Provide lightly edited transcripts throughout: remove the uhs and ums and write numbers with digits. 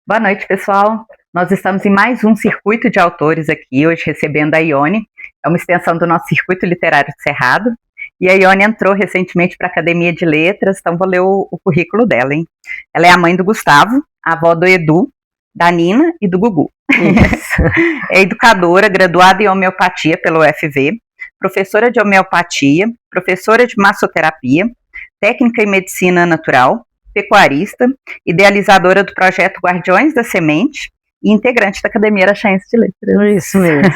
Boa noite, pessoal. Nós estamos em mais um circuito de autores aqui, hoje recebendo a Ione. É uma extensão do nosso circuito literário de Cerrado. E a Ione entrou recentemente para a Academia de Letras, então vou ler o currículo dela, hein? Ela é a mãe do Gustavo, a avó do Edu, da Nina e do Gugu. É educadora, graduada em homeopatia pela UFV, professora de homeopatia, professora de massoterapia, técnica em medicina natural, pecuarista, idealizadora do projeto Guardiões da Semente e integrante da Academia Araxaense de Letras. Isso mesmo.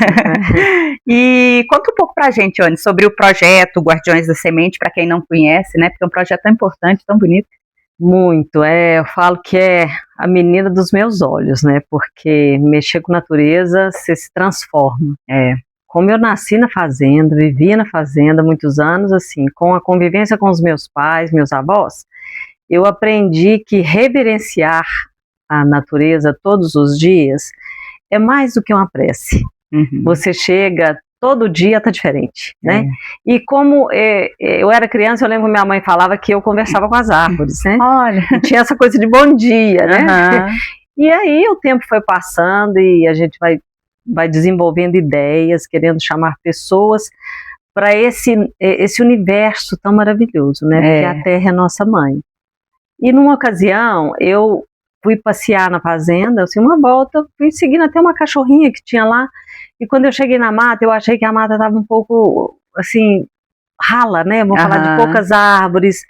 E conta um pouco pra gente, Ione, sobre o projeto Guardiões da Semente, para quem não conhece, né? Porque é um projeto tão importante, tão bonito. Muito, eu falo que é a menina dos meus olhos, né? Porque mexer com natureza, você se transforma. Como eu nasci na fazenda, vivia na fazenda há muitos anos, assim, com a convivência com os meus pais, meus avós, eu aprendi que reverenciar a natureza todos os dias é mais do que uma prece. Uhum. Você chega, todo dia está diferente, né? E como eu era criança, eu lembro que minha mãe falava que eu conversava com as árvores, né? Olha. E tinha essa coisa de bom dia, né? Uhum. E aí o tempo foi passando e a gente vai desenvolvendo ideias, querendo chamar pessoas para esse universo tão maravilhoso, né? Porque a terra é nossa mãe. E numa ocasião, eu fui passear na fazenda, assim, uma volta, fui seguindo até uma cachorrinha que tinha lá, e quando eu cheguei na mata, eu achei que a mata estava um pouco, assim, rala, né? Vamos falar de poucas árvores.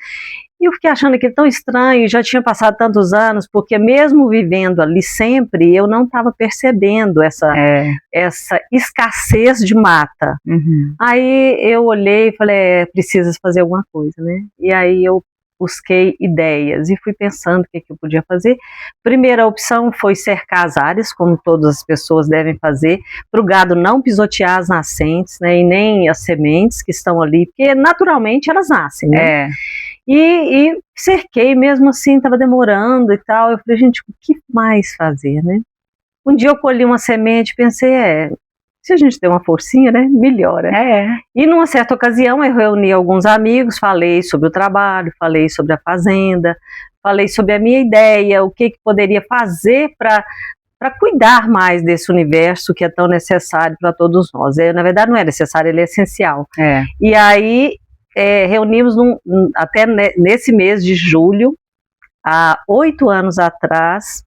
E eu fiquei achando aquilo tão estranho, já tinha passado tantos anos, porque mesmo vivendo ali sempre, eu não estava percebendo essa escassez de mata. Uhum. Aí eu olhei e falei, precisa fazer alguma coisa, né? E aí eu busquei ideias e fui pensando o que eu podia fazer. Primeira opção foi cercar as áreas, como todas as pessoas devem fazer, para o gado não pisotear as nascentes, né, e nem as sementes que estão ali, porque naturalmente elas nascem, né? E cerquei, mesmo assim estava demorando e tal. Eu falei, gente, o que mais fazer, né? Um dia eu colhi uma semente e pensei, se a gente der uma forcinha, né, melhora. E numa certa ocasião eu reuni alguns amigos, falei sobre o trabalho, falei sobre a fazenda, falei sobre a minha ideia, o que poderia fazer para cuidar mais desse universo que é tão necessário para todos nós. Na verdade não é necessário, ele é essencial. E aí reunimos até nesse mês de julho, há 8 anos atrás,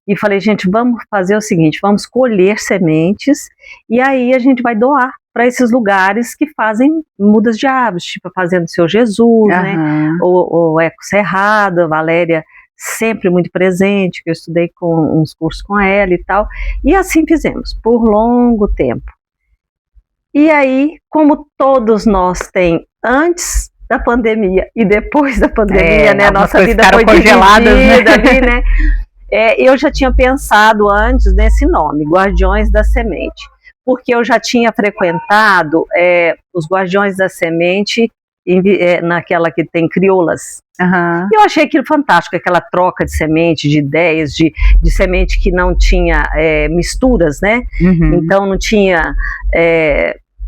e falei, gente, vamos fazer o seguinte, vamos colher sementes e aí a gente vai doar para esses lugares que fazem mudas de árvores, tipo a Fazenda do Seu Jesus, né? O Eco Cerrado, a Valéria sempre muito presente, que eu estudei com uns cursos com ela e tal, e assim fizemos, por longo tempo. E aí, como todos nós tem antes da pandemia e depois da pandemia, né? Nossa vida foi congelada, ali, né? Eu já tinha pensado antes nesse nome, Guardiões da Semente, porque eu já tinha frequentado os Guardiões da Semente naquela que tem crioulas. Eu achei aquilo fantástico, aquela troca de semente, de ideias, de semente que não tinha misturas, né? Então não tinha...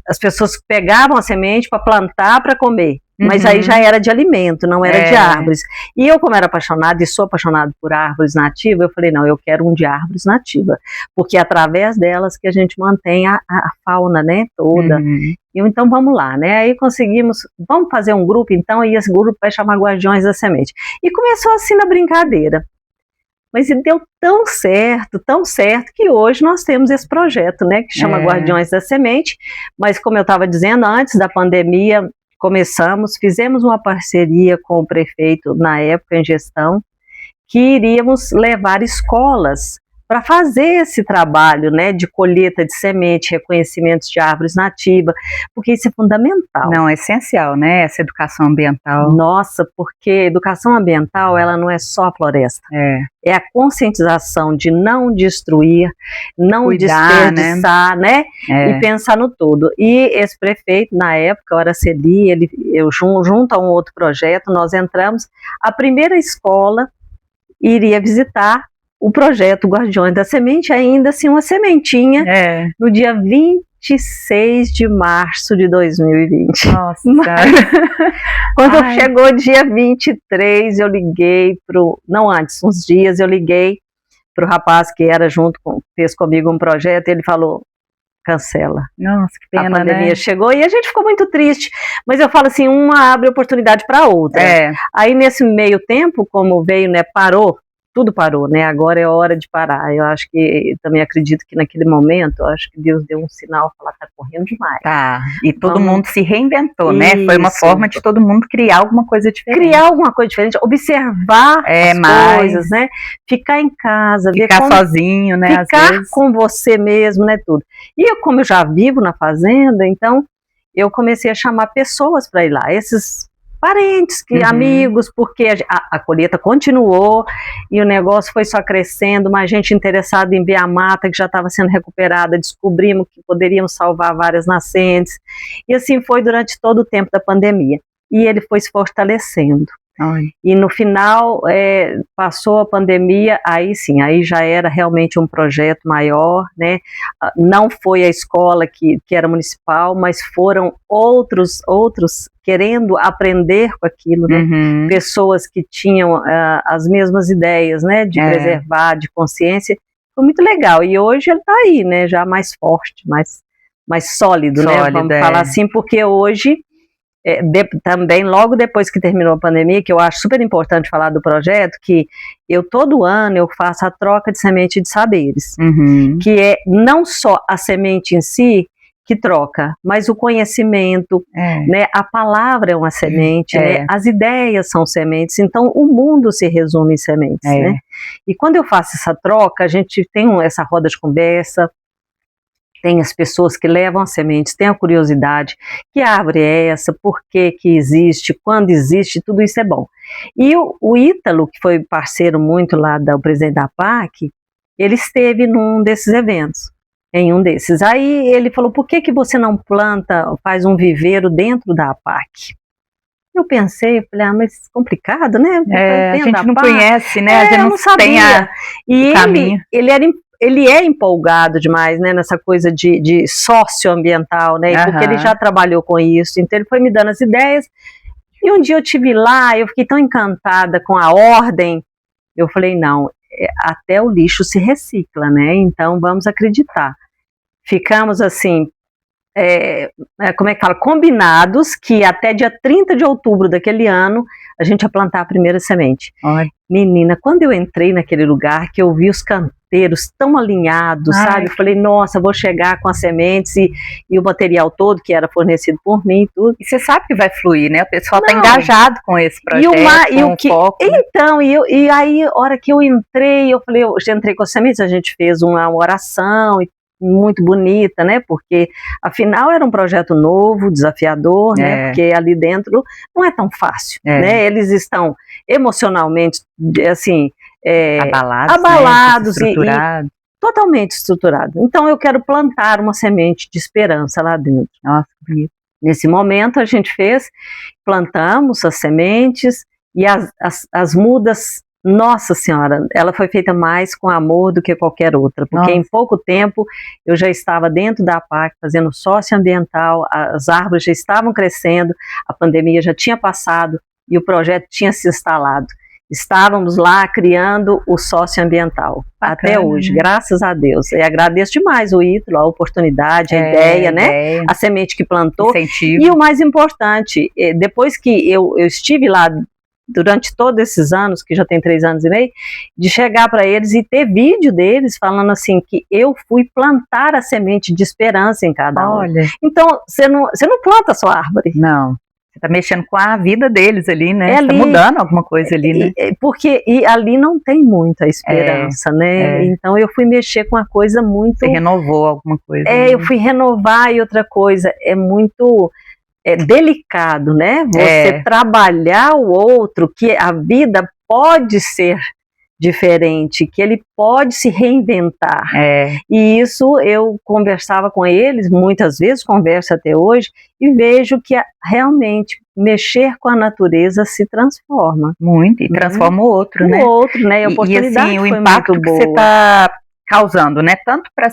as pessoas pegavam a semente para plantar, para comer. Mas aí já era de alimento, não era de árvores. E eu, como era apaixonada e sou apaixonada por árvores nativas, eu falei, não, eu quero um de árvores nativas, porque é através delas que a gente mantém a fauna, né, toda. E então vamos lá, né, aí conseguimos, vamos fazer um grupo então, e esse grupo vai chamar Guardiões da Semente. E começou assim na brincadeira. Mas deu tão certo, que hoje nós temos esse projeto, né, que chama Guardiões da Semente, mas como eu estava dizendo, antes da pandemia, fizemos uma parceria com o prefeito, na época em gestão, que iríamos levar escolas para fazer esse trabalho, né, de colheita de semente, reconhecimentos de árvores nativas, porque isso é fundamental. Não, é essencial, né, essa educação ambiental. Nossa, porque a educação ambiental, ela não é só a floresta. É a conscientização de não destruir, não cuidar, desperdiçar, né? E pensar no todo. E esse prefeito, na época, o Araceli, eu junto a um outro projeto, nós entramos, a primeira escola iria visitar o projeto Guardiões da Semente, ainda assim uma sementinha, no dia 26 de março de 2020. Nossa. Quando chegou dia 23, eu liguei não antes, uns dias, eu liguei para o rapaz que era fez comigo um projeto, ele falou, cancela. Nossa, que pena, a pandemia né? chegou e a gente ficou muito triste, mas eu falo assim, uma abre oportunidade para outra. Aí nesse meio tempo, como veio, né, tudo parou, né, agora é hora de parar. Eu acho que, também acredito que naquele momento, eu acho que Deus deu um sinal, falar, tá correndo demais. Tá, e todo mundo se reinventou, né, foi uma forma de todo mundo criar alguma coisa diferente. Observar as coisas, né, ficar em casa, ficar sozinho, né, ficar com você mesmo, né, tudo. E como eu já vivo na fazenda, então eu comecei a chamar pessoas para ir lá, esses parentes, amigos, porque a colheita continuou e o negócio foi só crescendo, mais gente interessada em ver a mata que já estava sendo recuperada, descobrimos que poderíamos salvar várias nascentes, e assim foi durante todo o tempo da pandemia, e ele foi se fortalecendo. E no final, passou a pandemia, aí sim, aí já era realmente um projeto maior, né? Não foi a escola que era municipal, mas foram outros querendo aprender com aquilo, né? Pessoas que tinham as mesmas ideias, né? De preservar, de consciência, foi muito legal, e hoje ele está aí, né? Já mais forte, mais sólido, né? Vamos falar assim, porque hoje... também logo depois que terminou a pandemia, que eu acho super importante falar do projeto, que todo ano eu faço a troca de semente de saberes, que é não só a semente em si que troca, mas o conhecimento, né, a palavra é uma semente, né, as ideias são sementes, então o mundo se resume em sementes, né? E quando eu faço essa troca, a gente tem essa roda de conversa, tem as pessoas que levam as sementes, tem a curiosidade, que árvore é essa, por que existe, quando existe, tudo isso é bom. E o Ítalo, que foi parceiro muito lá do presidente da APAC, ele esteve num desses eventos, em um desses. Aí ele falou, por que você não planta, faz um viveiro dentro da APAC? Eu pensei, falei, mas complicado, né? A gente não conhece, né? A gente não sabia. E ele é empolgado demais, né, nessa coisa de socioambiental, né, porque ele já trabalhou com isso, então ele foi me dando as ideias, e um dia eu estive lá, eu fiquei tão encantada com a ordem, eu falei, não, até o lixo se recicla, né, então vamos acreditar. Ficamos assim, como é que fala, combinados que até dia 30 de outubro daquele ano, a gente ia plantar a primeira semente. Menina, quando eu entrei naquele lugar, que eu vi os canteiros tão alinhados, sabe? Eu falei, nossa, vou chegar com as sementes e o material todo que era fornecido por mim e tudo. E você sabe que vai fluir, né? O pessoal está engajado com esse projeto, foco. Então, e aí, a hora que eu entrei, eu falei, eu já entrei com as sementes, a gente fez uma oração muito bonita, né, porque afinal era um projeto novo, desafiador, né, porque ali dentro não é tão fácil, né, eles estão emocionalmente, assim, abalados né, e totalmente estruturados. Então eu quero plantar uma semente de esperança lá dentro. Nossa, que bonito. Nesse momento a gente plantamos as sementes e as mudas. Nossa Senhora, ela foi feita mais com amor do que qualquer outra, porque em pouco tempo eu já estava dentro da APAC fazendo socioambiental, as árvores já estavam crescendo, a pandemia já tinha passado e o projeto tinha se instalado. Estávamos lá criando o socioambiental até hoje, graças a Deus. E agradeço demais o Ítalo, a oportunidade, a ideia, né? A semente que plantou. Incentivo. E o mais importante, depois que eu estive lá durante todos esses anos, que já tem 3 anos e meio, de chegar para eles e ter vídeo deles falando assim, que eu fui plantar a semente de esperança em cada um. Então, você não planta a sua árvore. Não. Você está mexendo com a vida deles ali, né? Você está mudando alguma coisa ali, né? Porque ali não tem muita esperança, né? Então eu fui mexer com uma coisa muito... Você renovou alguma coisa. Eu fui renovar, e outra coisa, é muito... delicado, né? Você trabalhar o outro, que a vida pode ser diferente, que ele pode se reinventar. E isso eu conversava com eles, muitas vezes converso até hoje, e vejo que realmente mexer com a natureza se transforma. Muito, e transforma o outro, né? O outro, né? A oportunidade e assim, o foi impacto muito que boa. você está causando, né? Tanto para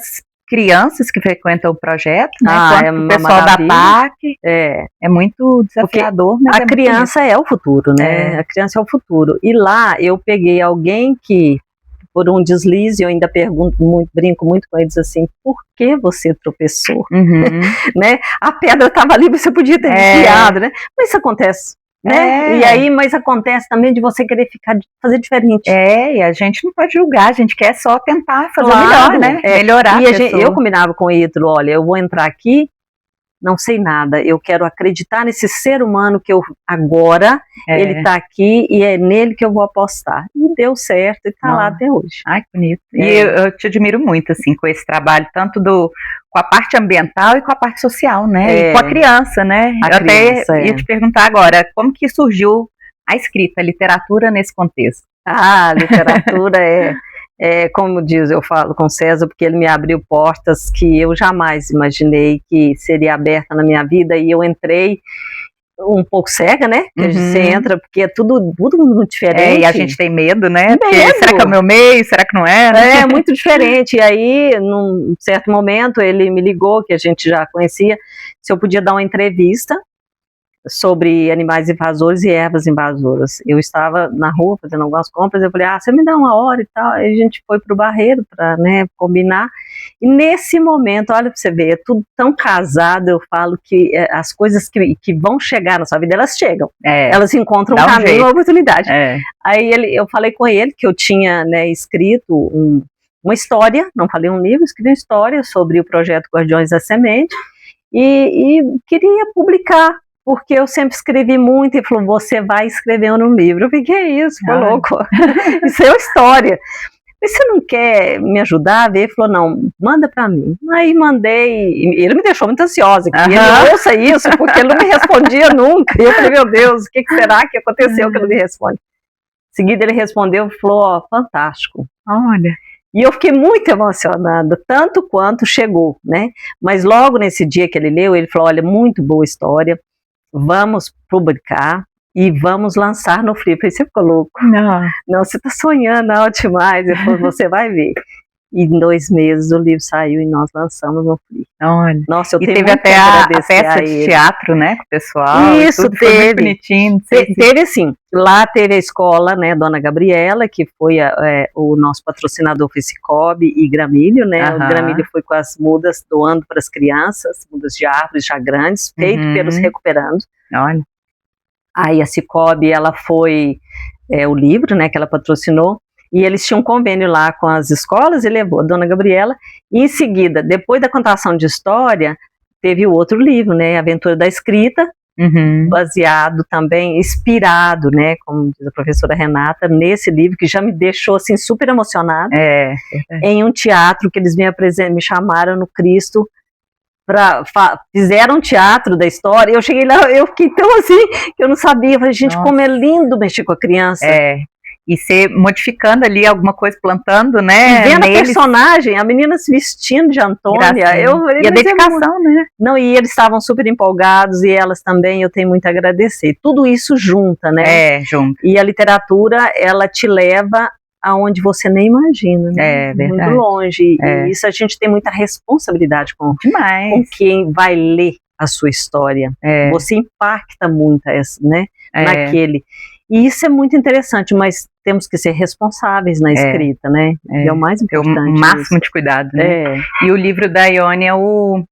crianças que frequentam o projeto, né, quanto o pessoal da PAC, é muito desafiador. Mas a criança é o futuro, né? A criança é o futuro. E lá eu peguei alguém que por um deslize, eu ainda brinco muito com eles assim, por que você tropeçou? Né? A pedra estava ali, você podia ter desviado, né? Mas isso acontece. Né? E aí, mas acontece também de você querer fazer diferente. E a gente não pode julgar, a gente quer só tentar fazer melhor, né? Melhorar a pessoa. Eu combinava com o Ítalo, olha, eu vou entrar aqui, não sei nada, eu quero acreditar nesse ser humano que eu agora, ele tá aqui e é nele que eu vou apostar. E deu certo e tá lá até hoje. Ai, que bonito. E eu te admiro muito, assim, com esse trabalho, tanto com a parte ambiental e com a parte social, né? E com a criança, né? Eu até ia te perguntar agora, como que surgiu a escrita, a literatura nesse contexto? A literatura como eu falo com o César, porque ele me abriu portas que eu jamais imaginei que seria aberta na minha vida, e eu entrei um pouco cega, né? Que você entra, porque é tudo muito diferente. E a gente tem medo, né? Porque, será que é o meu meio? Será que não é? Né? É muito diferente. E aí, num certo momento, ele me ligou, que a gente já conhecia, se eu podia dar uma entrevista sobre animais invasores e ervas invasoras. Eu estava na rua fazendo algumas compras, eu falei, você me dá uma hora e tal, aí a gente foi pro Barreiro para, né, combinar, e nesse momento, olha pra você ver, é tudo tão casado, eu falo que as coisas que vão chegar na sua vida, elas chegam, elas encontram um caminho, uma oportunidade. Aí eu falei com ele que eu tinha, né, escrito uma história, não falei um livro, escrevi uma história sobre o projeto Guardiões da Semente, e queria publicar, porque eu sempre escrevi muito, e falou, você vai escrever um livro. Eu falei, que é isso? Foi louco. Isso é uma história. Mas você não quer me ajudar a ver? Ele falou, não, manda pra mim. Aí mandei, e ele me deixou muito ansiosa, que ele ouça isso, porque ele não me respondia nunca. E eu falei, meu Deus, o que será que aconteceu que ele não me responde? Em seguida ele respondeu e falou, fantástico. Olha. E eu fiquei muito emocionada, tanto quanto chegou, né? Mas logo nesse dia que ele leu, ele falou, olha, muito boa história, vamos publicar e vamos lançar no Flip. Aí você ficou louco. Não, você está sonhando alto demais. Depois você vai ver. E em 2 meses o livro saiu e nós lançamos no Flip. Olha. Nossa, eu tenho muito até a peça de teatro, né, com o pessoal. Isso, tudo foi muito bonitinho. Teve assim, lá teve a escola, né, Dona Gabriela, que foi o nosso patrocinador, foi Cicobi e Gramílio, né, o Gramílio foi com as mudas, doando para as crianças, mudas de árvores já grandes, feito pelos Recuperando. Olha. Aí a Cicobi, ela foi o livro, né, que ela patrocinou, e eles tinham um convênio lá com as escolas e levou a Dona Gabriela, e em seguida, depois da contação de história, teve o outro livro, né, Aventura da Escrita, baseado também, inspirado, né, como diz a professora Renata, nesse livro que já me deixou assim super emocionada, em um teatro que eles me chamaram no Cristo, fizeram um teatro da história, eu cheguei lá, eu fiquei tão assim, que eu não sabia, eu falei, gente, como é lindo mexer com a criança. E você modificando ali alguma coisa, plantando, né? E vendo a personagem, a menina se vestindo de Antônia. E a dedicação, né? Não, e eles estavam super empolgados, e elas também, eu tenho muito a agradecer. Tudo isso junta, né? Junto. E a literatura, ela te leva aonde você nem imagina, né? Muito longe. E isso a gente tem muita responsabilidade com quem vai ler a sua história. Você impacta muito, né? Naquele. E isso é muito interessante, mas temos que ser responsáveis na escrita, né? É o mais importante. O máximo de cuidado, né? E o livro da Ione é o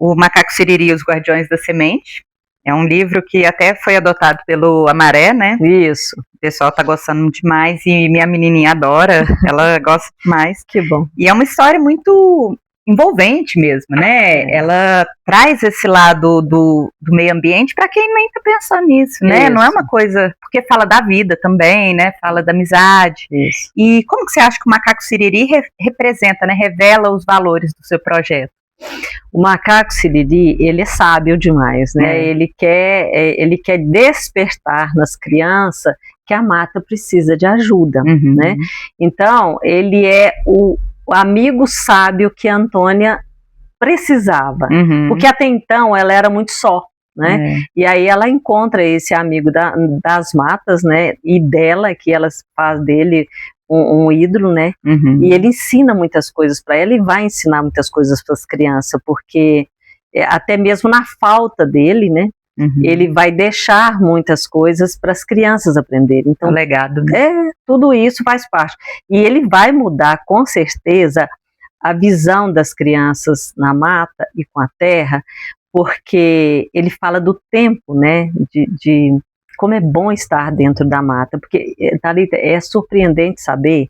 Macaco Siriri e os Guardiões da Semente. É um livro que até foi adotado pelo Amaré, né? Isso. O pessoal tá gostando demais e minha menininha adora, ela gosta demais. Que bom. E é uma história muito envolvente mesmo, né? Ela traz esse lado do meio ambiente para quem nem tá pensando nisso, né? Não é uma coisa, porque fala da vida também, né? Fala da amizade. E como que você acha que o Macaco Siriri representa, né? Revela os valores do seu projeto? O Macaco Siriri, ele é sábio demais, né? Ele quer despertar nas crianças que a mata precisa de ajuda, né? Então, ele é o amigo sábio que a Antônia precisava, porque até então ela era muito só, né? E aí ela encontra esse amigo das matas, né? E dela, que ela faz dele um ídolo, né? E ele ensina muitas coisas para ela e vai ensinar muitas coisas para as crianças, porque até mesmo na falta dele, né? ele vai deixar muitas coisas para as crianças aprenderem. Então, o legado, né? Tudo isso faz parte. E ele vai mudar, com certeza, a visão das crianças na mata e com a terra, porque ele fala do tempo, né, de como é bom estar dentro da mata, porque, Thalita, é surpreendente saber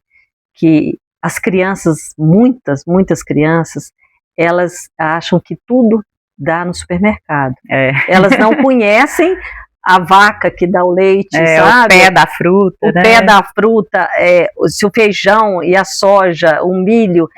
que as crianças, muitas crianças, elas acham que tudo dá no supermercado. Elas não conhecem a vaca que dá o leite, sabe? O pé da fruta, o pé da fruta, se o feijão e a soja, o milho.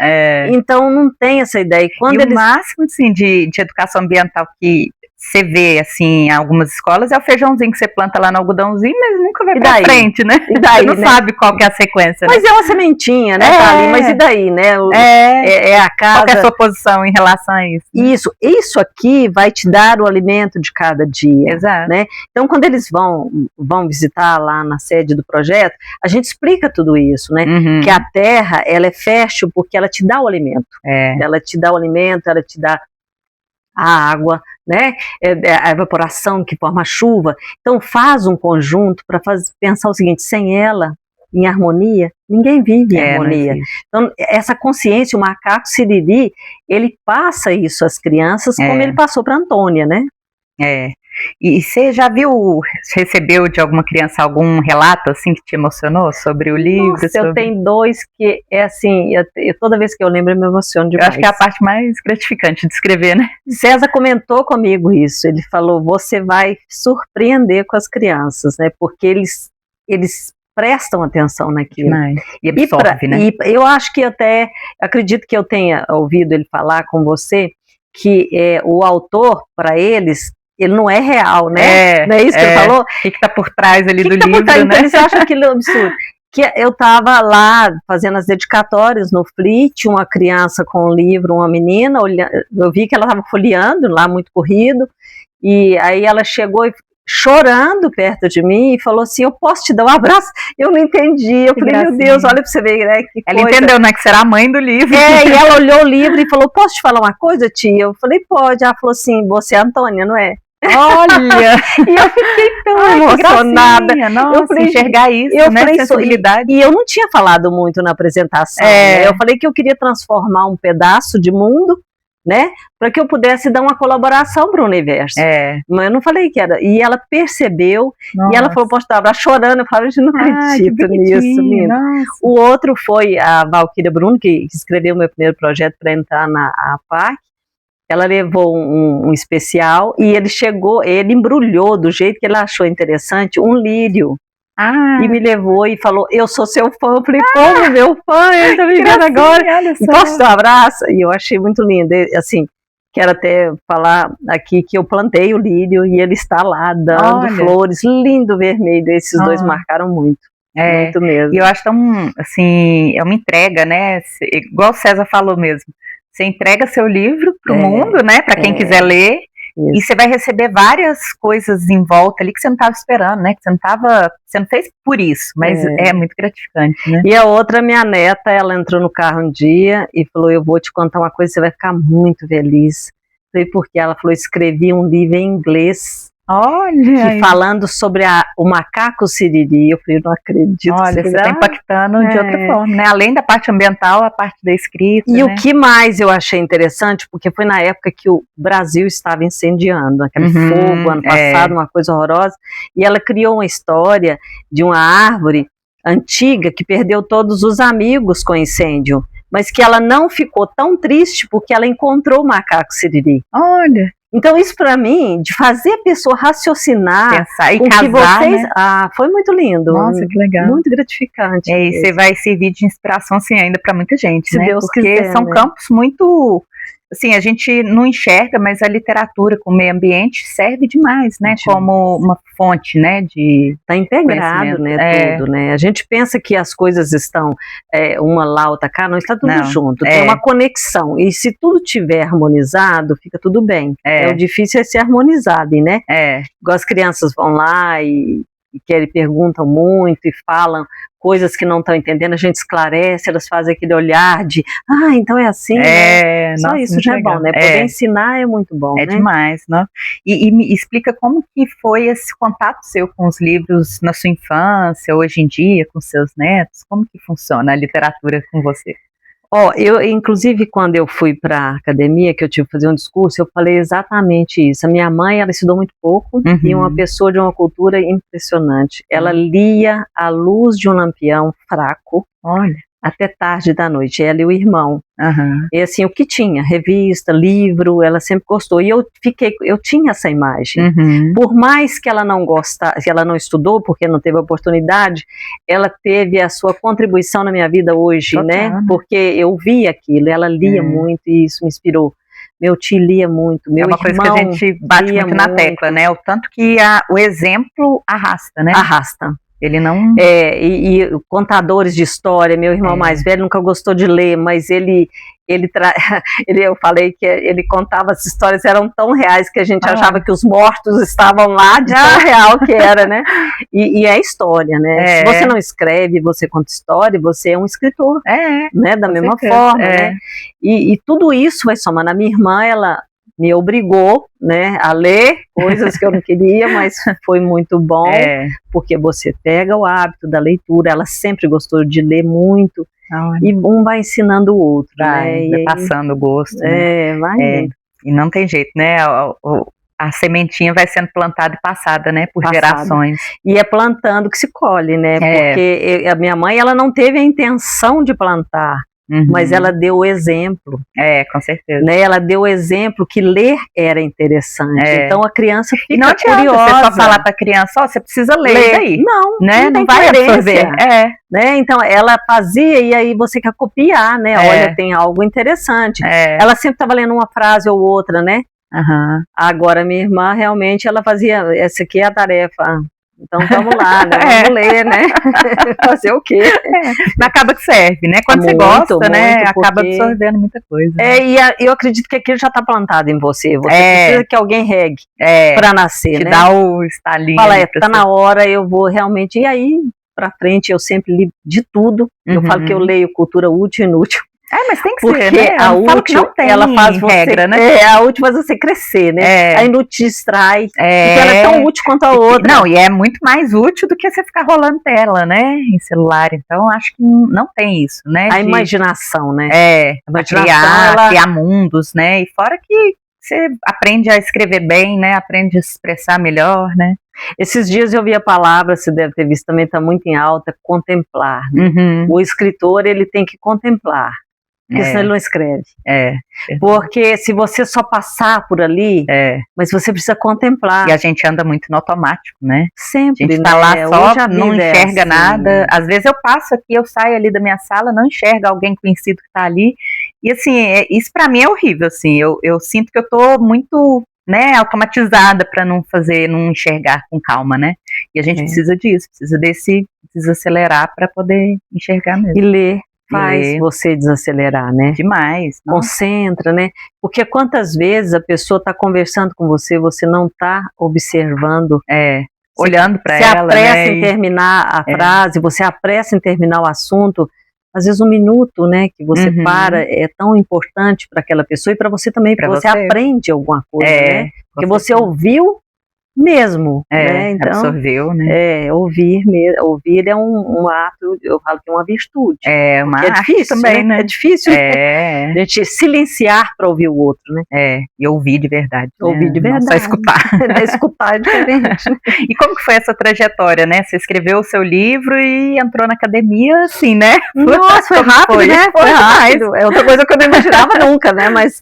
Então não tem essa ideia. O máximo assim, de educação ambiental que você vê assim, em algumas escolas é o feijãozinho que você planta lá no algodãozinho, mas nunca vai pra frente, né? E daí, você não sabe qual que é a sequência. Mas é uma sementinha, né, Thalita? Mas e daí, né? A casa. Qual que é a sua posição em relação a isso? Isso aqui vai te dar o alimento de cada dia. Exato. Né? Então, quando eles vão visitar lá na sede do projeto, a gente explica tudo isso, né? Que a terra, ela é fértil porque ela te dá o alimento. Ela te dá o alimento, ela te dá a água, né? A evaporação que forma a chuva. Então faz um conjunto para pensar o seguinte: sem ela, em harmonia, ninguém vive em harmonia. Então essa consciência, o macaco siriri, ele passa isso às crianças, como ele passou para Antônia, né? E você já recebeu de alguma criança algum relato assim que te emocionou sobre o livro? Nossa, eu tenho 2 que é assim, toda vez que eu lembro eu me emociono demais. Eu acho que é a parte mais gratificante de escrever, né? César comentou comigo isso, ele falou: você vai surpreender com as crianças, né? Porque eles prestam atenção naquilo. E absorve, né? E eu acho que acredito que eu tenha ouvido ele falar com você que o autor, para eles, ele não é real, né? Não é isso que ele falou? O que está por trás ali do livro, né? Então eles acham aquilo absurdo. Que eu estava lá fazendo as dedicatórias no FLI, tinha uma criança com um livro, uma menina, eu vi que ela estava folheando lá, muito corrido, e aí ela chegou chorando perto de mim e falou assim: eu posso te dar um abraço? Eu não entendi, eu falei: meu Deus, olha para você ver, né, que ela coisa. Entendeu, né, que será a mãe do livro. E ela olhou o livro e falou: posso te falar uma coisa, tia? Eu falei: pode. Ela falou assim: você é a Antônia, não é? Olha! E eu fiquei tão emocionada. Nossa, eu falei, enxergar isso, né, sensibilidade. E eu não tinha falado muito na apresentação, né? Eu falei que eu queria transformar um pedaço de mundo, né, para que eu pudesse dar uma colaboração para o universo. Mas eu não falei que era. E ela percebeu, e ela falou: poxa, estava chorando. Eu falei: eu não acredito nisso, linda. O outro foi a Valquíria Bruno, que escreveu o meu primeiro projeto para entrar na APAC. Ela levou um especial e ele embrulhou do jeito que ele achou interessante um lírio. E me levou e falou: eu sou seu fã. Eu falei: como meu fã? Ele tá me vendo agora. Posso dar um abraço? E eu achei muito lindo. Assim, quero até falar aqui que eu plantei o lírio e ele está lá dando flores, lindo vermelho. Esses 2 marcaram muito. Muito mesmo. E eu acho tão, assim, é uma entrega, né? Igual o César falou mesmo. Você entrega seu livro para o mundo, né? Para quem quiser ler. E você vai receber várias coisas em volta ali que você não estava esperando, né? Que você não fez por isso, mas é muito gratificante, né? E a outra, minha neta, ela entrou no carro um dia e falou: eu vou te contar uma coisa, você vai ficar muito feliz. Falei: por quê? Ela falou: escrevi um livro em inglês. Olha! Falando sobre o macaco siriri. Eu falei: não acredito. Olha, você está impactando de outra forma, né? Além da parte ambiental, a parte da escrita. E o que mais eu achei interessante, porque foi na época que o Brasil estava incendiando, aquele fogo, ano passado, uma coisa horrorosa, e ela criou uma história de uma árvore antiga que perdeu todos os amigos com o incêndio, mas que ela não ficou tão triste porque ela encontrou o macaco siriri. Olha! Então isso para mim, de fazer a pessoa raciocinar, pensar e com casar, que vocês, né? foi muito lindo. Nossa, que legal. Muito gratificante. E você vai servir de inspiração, assim, ainda para muita gente, se né? Deus porque quiser, são né? campos muito, assim, a gente não enxerga, mas a literatura com o meio ambiente serve demais, né? Como uma fonte, né? Tá integrado, né? Tudo, né? A gente pensa que as coisas estão uma lá, outra cá, não está tudo junto. Tem uma conexão. E se tudo tiver harmonizado, fica tudo bem. O difícil é ser harmonizado, né? Igual as crianças vão lá e perguntam muito e falam coisas que não estão entendendo, a gente esclarece, elas fazem aquele olhar de, então é assim, né? Só nossa, isso já é bom, né? Poder ensinar é muito bom, né? Demais, né? E me explica como que foi esse contato seu com os livros na sua infância, hoje em dia, com seus netos, como que funciona a literatura com você? Eu, inclusive, quando eu fui para a academia, que eu tive que fazer um discurso, eu falei exatamente isso. A minha mãe, ela estudou muito pouco e uma pessoa de uma cultura impressionante. Ela lia à luz de um lampião fraco, olha, até tarde da noite, ela e o irmão. E assim, o que tinha, revista, livro, ela sempre gostou. E eu tinha essa imagem. Por mais que ela não gostasse, ela não estudou, porque não teve oportunidade, ela teve a sua contribuição na minha vida hoje, né? Porque eu vi aquilo, ela lia muito e isso me inspirou. Meu tio lia muito, meu irmão. É uma coisa que a gente bate muito na tecla, né? O tanto que o exemplo arrasta, né? Arrasta. Ele não... E contadores de história, meu irmão mais velho nunca gostou de ler, mas eu falei que ele contava as histórias, eram tão reais que a gente achava que os mortos estavam lá, de tão real que era, né? E é história, né? Se você não escreve, você conta história, você é um escritor, né? Da mesma forma, né? E tudo isso vai somando. A minha irmã, ela me obrigou, né, a ler coisas que eu não queria, mas foi muito bom, porque você pega o hábito da leitura, ela sempre gostou de ler muito, e um vai ensinando o outro, né? Vai passando o gosto, né? Vai. E não tem jeito, né? A sementinha vai sendo plantada e passada, né, por gerações. E é plantando que se colhe, né? Porque a minha mãe, ela não teve a intenção de plantar, mas ela deu o exemplo. Com certeza. Né? Ela deu o exemplo que ler era interessante. Então a criança fica não curiosa. Você só falar para a criança, você precisa ler daí. Não, né? Não vai absorver. Né? Então ela fazia e aí você quer copiar, né? Olha, tem algo interessante. Ela sempre estava lendo uma frase ou outra, né? Agora minha irmã realmente ela fazia, essa aqui é a tarefa. Então vamos lá, né? Vamos ler, né? Fazer o quê? Acaba que serve, né? Quando você gosta, né? Acaba absorvendo muita coisa. E eu acredito que aquilo já está plantado em você. Você precisa que alguém regue para nascer, te né? dá o estalinho. Fala, tá na hora, eu vou realmente. E aí, pra frente, eu sempre li de tudo. Eu falo que eu leio cultura útil e inútil. Mas tem que porque ser, né? A útil, ela faz você, regra, né? A útil faz você crescer, né? A inútil distrai, porque ela é tão útil quanto a outra. Não, e é muito mais útil do que você ficar rolando tela, né? Em celular, então acho que não tem isso, né? A imaginação, né? A imaginação, criar mundos, né? E fora que você aprende a escrever bem, né? Aprende a se expressar melhor, né? Esses dias eu vi a palavra, você deve ter visto, também está muito em alta, contemplar. Né? O escritor, ele tem que contemplar. Porque senão ele não escreve. Porque se você só passar por ali, mas você precisa contemplar. E a gente anda muito no automático, né? Sempre, a gente tá lá só, não enxerga nada. Às vezes eu passo aqui, eu saio ali da minha sala, não enxergo alguém conhecido que tá ali. E assim, isso pra mim é horrível, assim. Eu sinto que eu tô muito, né, automatizada para não enxergar com calma, né? E a gente precisa disso, precisa acelerar para poder enxergar mesmo. E ler. Faz você desacelerar, né? Demais. Concentra, né? Porque quantas vezes a pessoa está conversando com você, você não está observando. Olhando para ela, você apressa em terminar a frase, você apressa em terminar o assunto. Às vezes 1 minuto, né, que você para é tão importante para aquela pessoa e para você também, porque você aprende alguma coisa, né? Porque você ouviu mesmo, né? Então, absorveu, né? Ouvir é um ato, eu falo que é uma virtude. É uma arte difícil, também, né? É difícil a gente silenciar para ouvir o outro, né? E ouvir de verdade. Ouvir de verdade. Não só escutar. Escutar é diferente. E como que foi essa trajetória, né? Você escreveu o seu livro e entrou na academia, assim, né? Nossa, foi rápido, né? Foi rápido. É outra coisa que eu não imaginava nunca, né? Mas,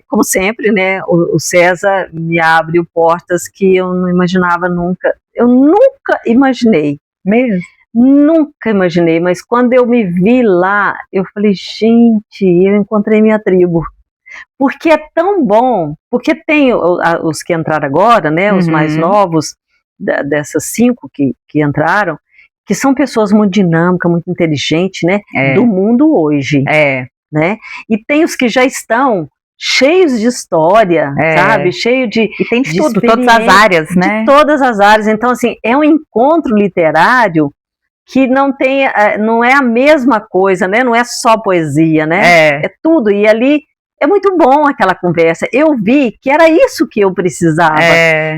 como sempre, né? O César me abriu portas que eu não imaginava nunca. Eu nunca imaginei. Mesmo? Nunca imaginei, mas quando eu me vi lá, eu falei, gente, eu encontrei minha tribo. Porque é tão bom, porque tem os que entraram agora, né, os mais novos, dessas 5 que entraram, que são pessoas muito dinâmicas, muito inteligentes, né, do mundo hoje. Né? E tem os que já estão cheios de história, sabe? Cheio de... E tem de tudo, todas as áreas, né? De todas as áreas. Então, assim, é um encontro literário que não é a mesma coisa, né? Não é só poesia, né? É tudo, e ali é muito bom aquela conversa. Eu vi que era isso que eu precisava.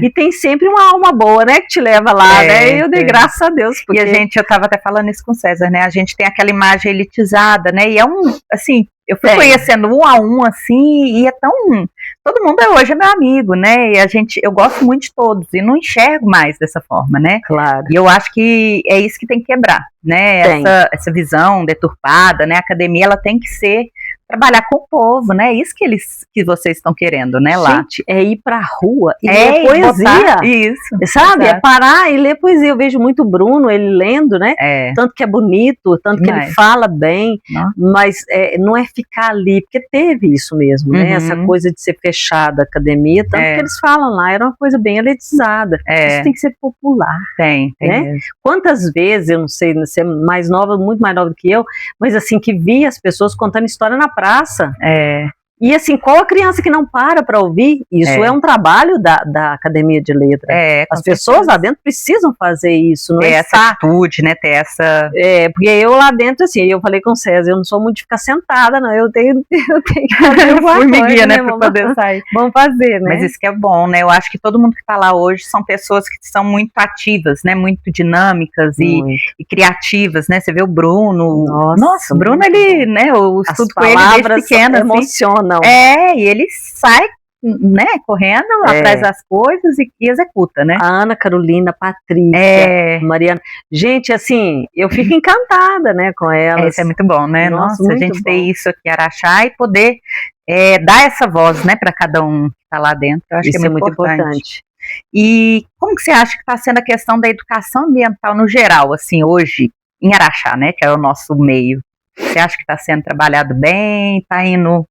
E tem sempre uma alma boa, né? Que te leva lá, né? E eu dei graças a Deus. Porque... E eu tava até falando isso com o César, né? A gente tem aquela imagem elitizada, né? E é assim, eu fui conhecendo um a um, assim, e é tão... Todo mundo hoje é meu amigo, né? E eu gosto muito de todos, e não enxergo mais dessa forma, né? Claro. E eu acho que é isso que tem que quebrar, né? Essa visão deturpada, né? A academia, ela tem que trabalhar com o povo, né? Isso que vocês estão querendo, né, lá. Gente, é ir pra rua e ler poesia. Isso. Sabe? Exato. É parar e ler poesia. Eu vejo muito o Bruno, ele lendo, né? Tanto que é bonito, tanto que ele fala bem, mas não é ficar ali, porque teve isso mesmo, né? Essa coisa de ser fechada a academia, tanto que eles falam lá, era uma coisa bem elitizada. Isso tem que ser popular. Tem né? mesmo. Quantas vezes, eu não sei, você é mais nova, muito mais nova do que eu, mas assim, que vi as pessoas contando história na praça. E assim, qual a criança que não para ouvir? Isso é um trabalho da Academia de Letras. As pessoas lá dentro precisam fazer isso, não é? Essa atitude, né? Ter essa... porque eu lá dentro, assim, eu falei com o César, eu não sou muito de ficar sentada, não. Eu tenho que fazer alguma formiguinha, coisa, né? Pra poder sair. Vamos fazer, né? Mas isso que é bom, né? Eu acho que todo mundo que tá lá hoje são pessoas que são muito ativas, né? Muito dinâmicas e criativas, né? Você vê o Bruno. Nossa, o Bruno, ele, né? Eu estudo com ele desde pequeno. Emocionam. E ele sai, né, correndo atrás das coisas e executa, né? A Ana Carolina, a Patrícia, Mariana. Gente, assim, eu fico encantada, né, com elas. Isso é muito bom, né? Nossa, a gente ter isso aqui em Araxá e poder dar essa voz, né, para cada um que está lá dentro. Eu acho que é muito importante. E como que você acha que está sendo a questão da educação ambiental no geral, assim, hoje, em Araxá, né, que é o nosso meio? Você acha que está sendo trabalhado bem? Está indo...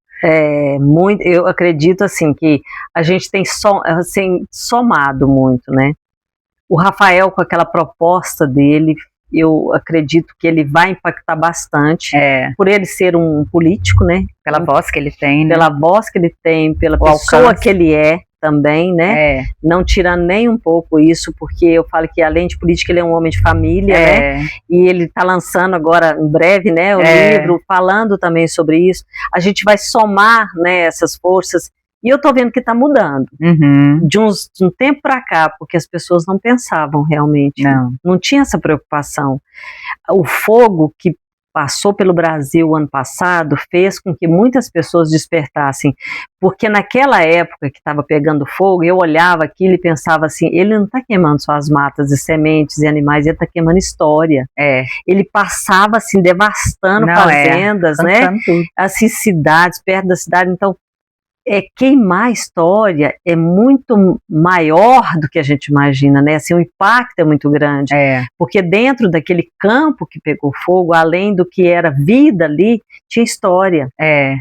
muito, eu acredito assim que a gente tem somado muito, né? O Rafael, com aquela proposta dele, eu acredito que ele vai impactar bastante, por ele ser um político, né? Pela voz que ele tem, né? Pela voz que ele tem, pela pessoa que ele é também, né? Não tirando nem um pouco isso, porque eu falo que além de política ele é um homem de família, né? E ele está lançando agra em breve, né, o livro, falando também sobre isso. A gente vai somar, né, essas forças, e eu tô vendo que está mudando, de um tempo para cá, porque as pessoas não pensavam realmente, não tinha essa preocupação. O fogo que passou pelo Brasil ano passado, fez com que muitas pessoas despertassem, porque naquela época que estava pegando fogo, eu olhava aquilo e pensava assim, ele não está queimando só as matas e sementes e animais, ele está queimando história. Ele passava assim, devastando fazendas, né? Assim, cidades, perto da cidade, então queimar a história é muito maior do que a gente imagina, né? Assim, o impacto é muito grande, porque dentro daquele campo que pegou fogo, além do que era vida ali, tinha história.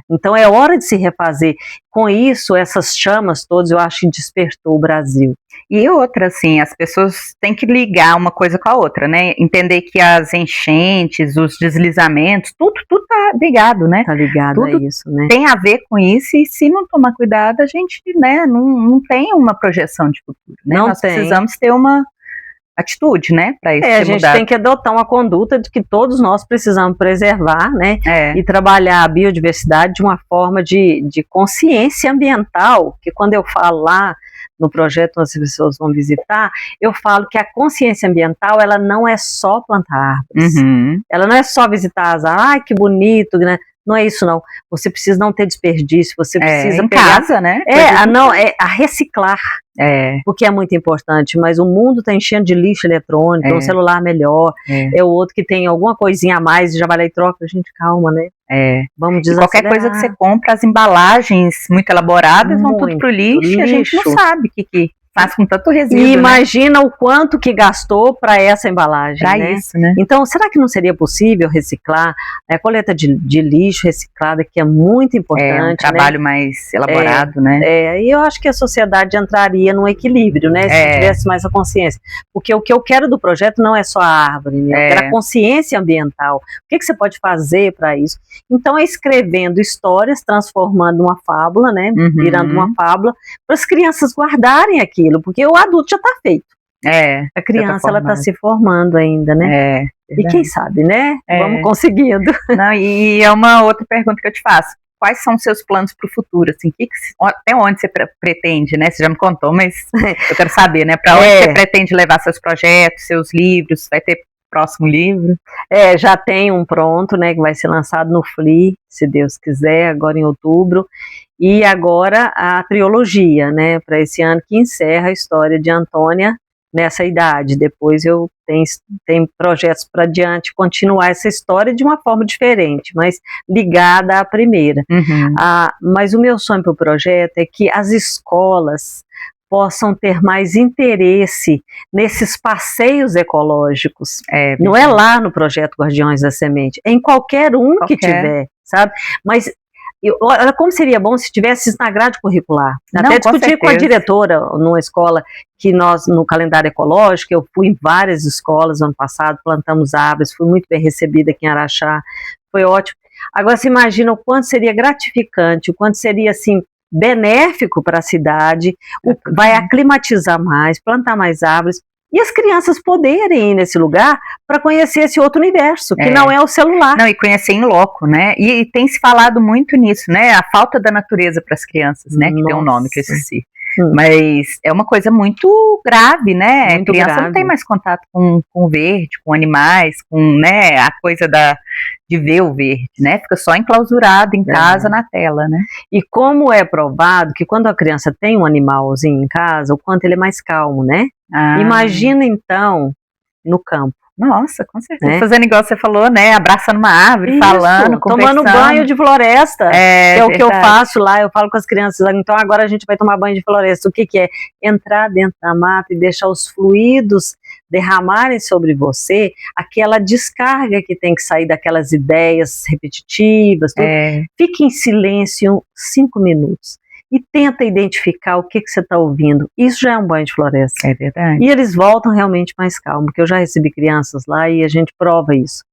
Então é hora de se refazer. Com isso, essas chamas todas, eu acho que despertou o Brasil. E outra, assim, as pessoas têm que ligar uma coisa com a outra, né? Entender que as enchentes, os deslizamentos, tudo tá ligado, né? Tá ligado a isso, né? Tem a ver com isso, e se não tomar cuidado, a gente, né, não tem uma projeção de futuro, né? Nós precisamos ter uma atitude, né, para isso a gente tem que adotar uma conduta de que todos nós precisamos preservar, né, e trabalhar a biodiversidade de uma forma de consciência ambiental, que quando eu falo lá no projeto onde as pessoas vão visitar, eu falo que a consciência ambiental, ela não é só plantar árvores, ela não é só visitar as árvores, que bonito, né? Não é isso, não. Você precisa não ter desperdício, você precisa em pegar... casa, né? A reciclar, porque é muito importante, mas o mundo está enchendo de lixo eletrônico, um celular melhor, o outro que tem alguma coisinha a mais e já vai lá e troca, gente, calma, né? Vamos desacelerar. Qualquer coisa que você compra, as embalagens muito elaboradas vão tudo pro lixo, e a gente não sabe o que faz com tanto resíduo. E imagina o quanto que gastou para essa embalagem, pra isso, né? Então, será que não seria possível reciclar? A coleta de lixo reciclada, que é muito importante. Um trabalho mais elaborado, né? E eu acho que a sociedade entraria num equilíbrio, né? Se tivesse mais a consciência. Porque o que eu quero do projeto não é só a árvore, né? Eu quero a consciência ambiental. O que você pode fazer para isso? Então, é escrevendo histórias, transformando uma fábula, né? Virando uma fábula, para as crianças guardarem aquilo, porque o adulto já está feito. A criança, ela está se formando ainda, né? E quem sabe, né? Vamos conseguindo. Não, e é uma outra pergunta que eu te faço. Quais são os seus planos para o futuro? Assim, até onde você pretende, né? Você já me contou, mas eu quero saber, né? Para onde você pretende levar seus projetos, seus livros? Vai ter próximo livro? Já tem um pronto, né? Que vai ser lançado no FLI, se Deus quiser, agora em outubro. E agora a trilogia, né? Para esse ano, que encerra a história de Antônia nessa idade. Depois eu tenho projetos para adiante, continuar essa história de uma forma diferente, mas ligada à primeira. Mas o meu sonho para o projeto é que as escolas possam ter mais interesse nesses passeios ecológicos. Não é lá no projeto Guardiões da Semente, é em qualquer que tiver, sabe? Mas olha como seria bom se tivesse isso na grade curricular. Até discuti com a diretora numa escola que nós, no calendário ecológico, eu fui em várias escolas no ano passado, plantamos árvores, fui muito bem recebida aqui em Araxá, foi ótimo. Agora você imagina o quanto seria gratificante, o quanto seria assim benéfico para a cidade, vai aclimatizar mais, plantar mais árvores, e as crianças poderem ir nesse lugar para conhecer esse outro universo, que não é o celular. Não, e conhecer em loco, né? E tem se falado muito nisso, né? A falta da natureza para as crianças, né? Que tem um nome que eu esqueci. Mas é uma coisa muito grave, né? Muito a criança grave. Não tem mais contato com o verde, com animais, com, né, a coisa de ver o verde, né? Fica só enclausurado em casa, na tela, né? E como é provado que quando a criança tem um animalzinho em casa, o quanto ele é mais calmo, né? Imagina então no campo. Nossa, com certeza. Fazendo igual você falou, né? Abraçando uma árvore, falando, conversando. Tomando banho de floresta. É o que eu verdade. faço lá, eu falo com as crianças, então agora a gente vai tomar banho de floresta. O que é? Entrar dentro da mata e deixar os fluidos derramarem sobre você aquela descarga que tem que sair daquelas ideias repetitivas. Fique em silêncio 5 minutos. E tenta identificar o que você está ouvindo. Isso já é um banho de floresta. É verdade. E eles voltam realmente mais calmos, porque eu já recebi crianças lá e a gente prova isso.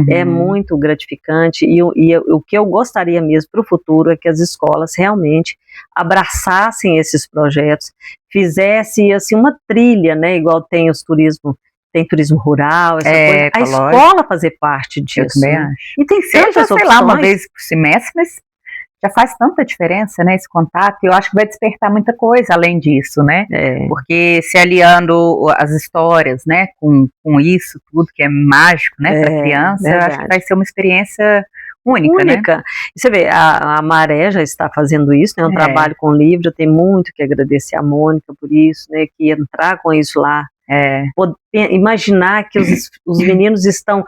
É muito gratificante e o que eu gostaria mesmo para o futuro é que as escolas realmente abraçassem esses projetos, fizessem assim, uma trilha, né, igual tem turismo rural, essa coisa. A escola fazer parte disso. Eu também acho. E tem tantas opções. Sei lá, uma vez por semestre, mas já faz tanta diferença, né, esse contato, e eu acho que vai despertar muita coisa além disso, né, porque se aliando as histórias, né, com isso tudo que é mágico, né, para criança, eu acho que vai ser uma experiência única. Né? Você vê, a Maré já está fazendo isso, né, um trabalho com livro, eu tenho muito que agradecer a Mônica por isso, né, que entrar com isso lá, imaginar que os meninos estão,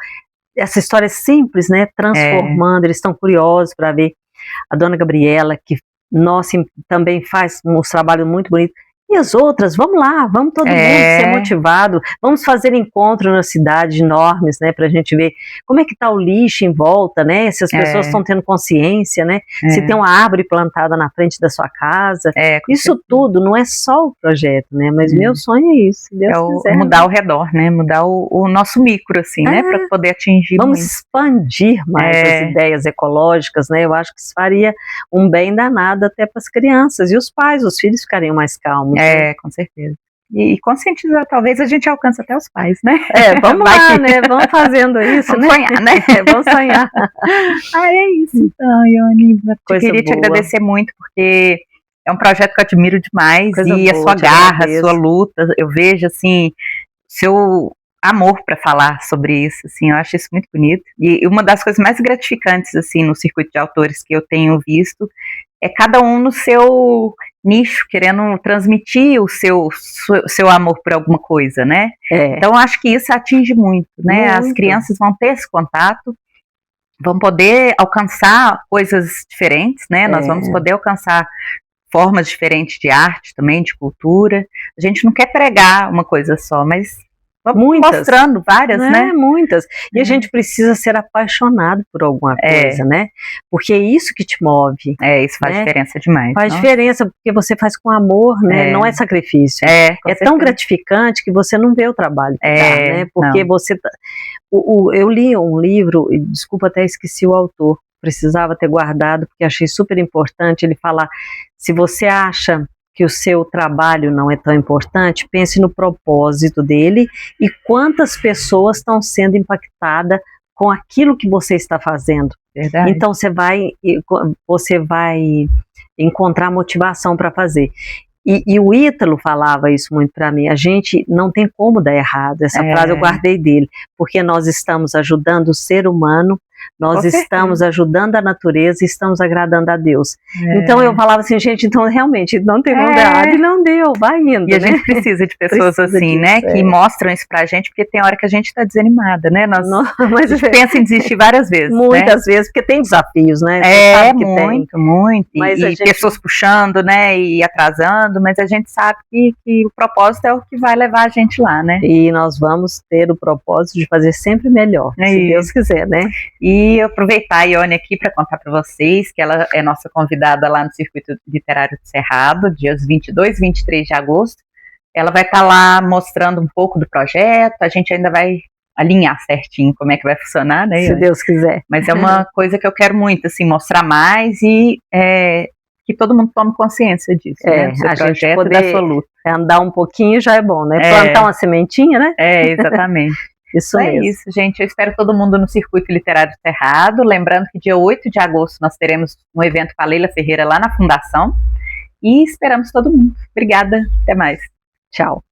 essa história é simples, né, transformando, eles estão curiosos para ver. A dona Gabriela, que também faz uns trabalhos muito bonitos. E as outras, vamos lá, vamos todo mundo ser motivado, vamos fazer encontro na cidade enormes, né, pra gente ver como é que tá o lixo em volta, né, se as pessoas estão tendo consciência, né, se tem uma árvore plantada na frente da sua casa, isso tudo não é só o projeto, né, mas meu sonho é isso, se Deus quiser. Mudar ao redor, né, mudar o nosso micro, assim, né, para poder atingir Vamos expandir mais as ideias ecológicas, né, eu acho que isso faria um bem danado até para as crianças, e os pais, os filhos ficariam mais calmos. Com certeza. E conscientizar, talvez a gente alcance até os pais, né? Vamos lá, né? Vamos fazendo isso, vamos sonhar, né? Vamos sonhar. É isso então, Ione. Eu queria te agradecer muito, porque é um projeto que eu admiro demais, a sua garra, a sua luta, eu vejo, assim, seu amor para falar sobre isso, assim, eu acho isso muito bonito. E uma das coisas mais gratificantes, assim, no circuito de autores que eu tenho visto, é cada um no seu nicho, querendo transmitir o seu amor por alguma coisa, né? Então, acho que isso atinge muito, né? As crianças vão ter esse contato, vão poder alcançar coisas diferentes, né? Nós vamos poder alcançar formas diferentes de arte também, de cultura. A gente não quer pregar uma coisa só, mas mostrando várias, né? Muitas. E a gente precisa ser apaixonado por alguma coisa, né? Porque é isso que te move. Isso faz diferença demais. Faz diferença porque você faz com amor, né? Não é sacrifício. É tão gratificante que você não vê o trabalho que dá, né? Porque você... eu li um livro, e desculpa, até esqueci o autor, precisava ter guardado, porque achei super importante ele falar, se você acha que o seu trabalho não é tão importante, pense no propósito dele e quantas pessoas estão sendo impactadas com aquilo que você está fazendo. Verdade. Então você vai encontrar motivação para fazer. E o Ítalo falava isso muito para mim, a gente não tem como dar errado, essa frase eu guardei dele, porque nós estamos ajudando o ser humano, nós estamos ajudando a natureza e estamos agradando a Deus. Então eu falava assim, gente, então realmente não tem como dar errado, e não deu, vai indo. E a gente precisa de pessoas assim, né, que mostram isso pra gente, porque tem hora que a gente tá desanimada, né, mas a gente pensa em desistir várias vezes. Muitas vezes, porque tem desafios, né? Muito, mas e pessoas puxando, né, e atrasando, mas a gente sabe que o propósito é o que vai levar a gente lá, né. E nós vamos ter o propósito de fazer sempre melhor, se Deus quiser, né. E aproveitar a Ione aqui para contar para vocês que ela é nossa convidada lá no Circuito Literário do Cerrado, dias 22 e 23 de agosto. Ela vai estar lá mostrando um pouco do projeto, a gente ainda vai alinhar certinho como é que vai funcionar, né, Ione? Se Deus quiser. Mas é uma coisa que eu quero muito, assim, mostrar mais e que todo mundo tome consciência disso, né, do seu projeto e da sua luta. Andar um pouquinho já é bom, né? Plantar uma sementinha, né? Exatamente. Isso mesmo. É isso, gente. Eu espero todo mundo no Circuito Literário do Cerrado. Lembrando que dia 8 de agosto nós teremos um evento com a Leila Ferreira lá na Fundação. E esperamos todo mundo. Obrigada. Até mais. Tchau.